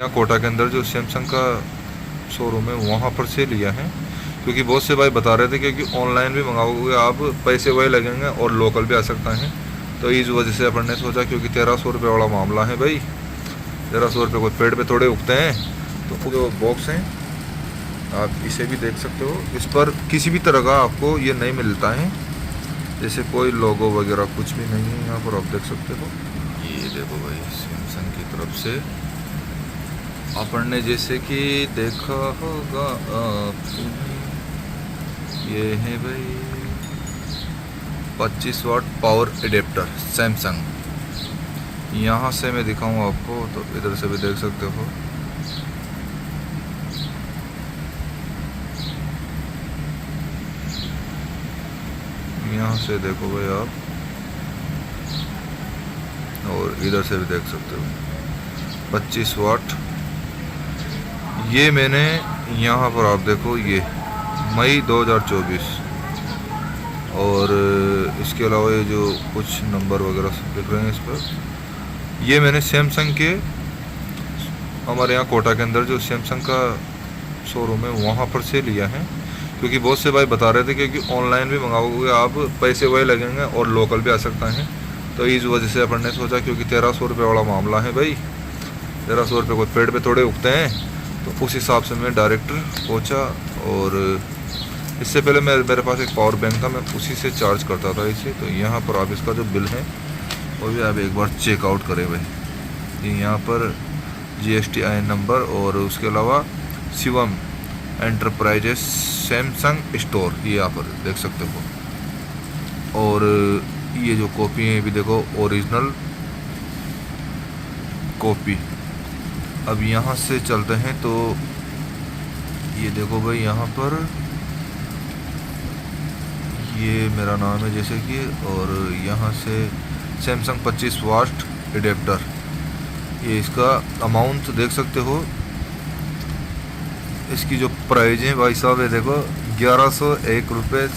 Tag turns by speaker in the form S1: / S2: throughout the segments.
S1: यहाँ कोटा के अंदर जो सैमसंग का शोरूम है वहाँ पर से लिया है, क्योंकि बहुत से भाई बता रहे थे क्योंकि ऑनलाइन भी मंगाओगे आप पैसे वही लगेंगे और लोकल भी आ सकता है। तो इस वजह से अपन ने सोचा क्योंकि 1300 रुपये वाला मामला है भाई, 1300 रुपये कोई पेड़ पे थोड़े उगते हैं। तो जो बॉक्स हैं आप इसे भी देख सकते हो, इस पर किसी भी तरह का आपको ये नहीं मिलता है, जैसे कोई लोगो वगैरह कुछ भी नहीं है। यहाँ पर आप देख सकते हो, ये देखो भाई सैमसंग की तरफ से अपन ने जैसे कि देखा होगा आपने, ये है भाई 25 वाट पावर एडेप्टर सैमसंग। यहाँ से मैं दिखाऊँ आपको तो इधर से भी देख सकते हो। यहाँ से देखो भाई आप, और इधर से भी देख सकते हो 25 वाट। ये मैंने यहाँ पर आप देखो, ये मई 2024, और इसके अलावा ये जो कुछ नंबर वगैरह लिख रहे हैं इस पर, ये मैंने सैमसंग के हमारे यहाँ कोटा के अंदर जो सैमसंग का शोरूम है वहाँ पर से लिया है, क्योंकि बहुत से भाई बता रहे थे क्योंकि ऑनलाइन भी मंगाओगे आप पैसे वही लगेंगे और लोकल भी आ सकता है। तो इस वजह से अपन ने सोचा क्योंकि 1300 रुपये वाला मामला है भाई, 1300 रुपये कोई पेड़ पे थोड़े उगते हैं। तो उस हिसाब से मैं डायरेक्ट पहुंचा, और इससे पहले मेरे पास एक पावर बैंक था, मैं उसी से चार्ज करता था इसे। तो यहाँ पर आप इसका जो बिल है वो भी आप एक बार चेकआउट करें भाई। ये यहाँ पर GSTIN नंबर, और उसके अलावा शिवम एंटरप्राइजेस सैमसंग स्टोर, ये यहाँ पर देख सकते हो। और ये जो कॉपी है भी देखो, ओरिजिनल कॉपी। अब यहाँ से चलते हैं तो ये देखो भाई, यहाँ पर ये मेरा नाम है जैसे कि, और यहाँ से सैमसंग 25 वाट एडेप्टर, ये इसका अमाउंट देख सकते हो। इसकी जो प्राइस है भाई साहब, ये देखो 1101 रुपये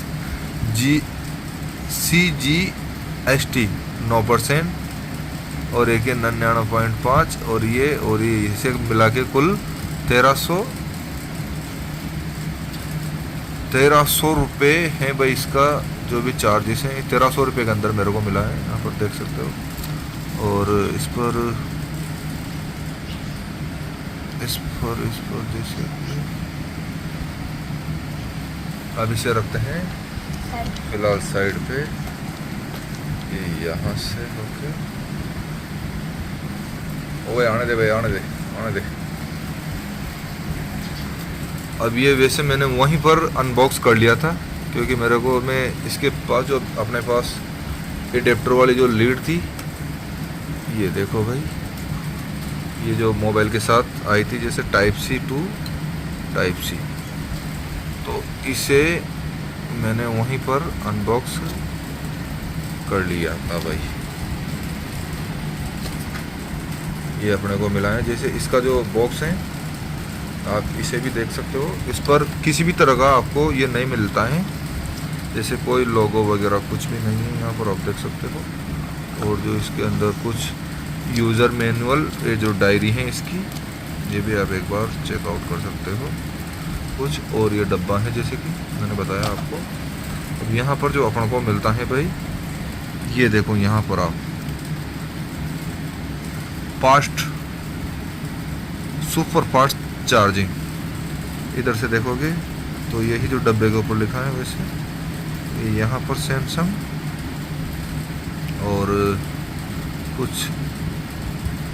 S1: CGST 9%, और एक है 99.5, और ये इसे मिला के कुल 1300 रुपये है भाई। इसका जो भी चार्जेस हैं 1300 रुपये के अंदर मेरे को मिला है, यहाँ पर देख सकते हो। और इस पर जैसे अब इसे रखते हैं फिलहाल साइड पे, ये यहाँ से होके, ओए आने दे भाई, आने दे। अब ये वैसे मैंने वहीं पर अनबॉक्स कर लिया था, क्योंकि मेरे को, मैं इसके पास जो अपने पास एडेप्टर वाली जो लीड थी, ये देखो भाई, ये जो मोबाइल के साथ आई थी जैसे Type-C to Type-C, तो इसे मैंने वहीं पर अनबॉक्स कर लिया था भाई। ये अपने को मिला है, जैसे इसका जो बॉक्स है आप इसे भी देख सकते हो, इस पर किसी भी तरह का आपको ये नहीं मिलता है, जैसे कोई लोगो वगैरह कुछ भी नहीं है। यहाँ पर आप देख सकते हो, और जो इसके अंदर कुछ यूज़र मैनुअल, ये जो डायरी है इसकी, ये भी आप एक बार चेकआउट कर सकते हो कुछ। और ये डब्बा है जैसे कि मैंने बताया आपको। अब यहाँ पर जो अपन को मिलता है भाई, ये देखो यहाँ पर आप सुपर फास्ट चार्जिंग, इधर से देखोगे तो यही जो डब्बे के ऊपर लिखा है वैसे, ये यहाँ पर सैमसंग, और कुछ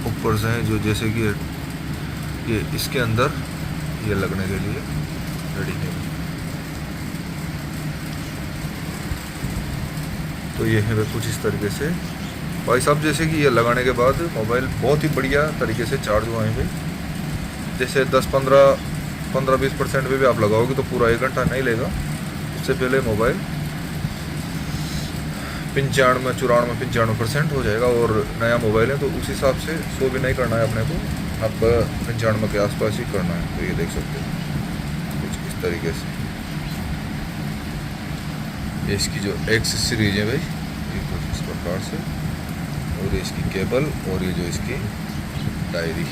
S1: ऊपर से हैं जो जैसे कि ये इसके अंदर ये लगने के लिए रेडी है। तो ये है कुछ इस तरीके से भाई साहब, जैसे कि ये लगाने के बाद मोबाइल बहुत ही बढ़िया तरीके से चार्ज हुआ है भाई। जैसे 10-15-20% पे भी आप लगाओगे तो पूरा 1 घंटा नहीं लेगा। उससे पहले मोबाइल 95-94-95% हो जाएगा, और नया मोबाइल है तो उस हिसाब से 100 भी नहीं करना है अपने को, अब 95 के आसपास ही करना है। तो ये देख सकते हो कुछ इस तरीके से, ये इसकी जो X सीरीज है भाई, ये कुछ इस प्रकार से, और ये इसकी केबल, और ये जो इसकी डायरी,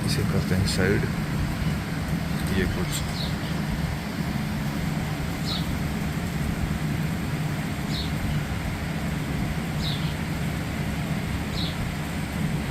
S1: इसे करते हैं साइड। ये कुछ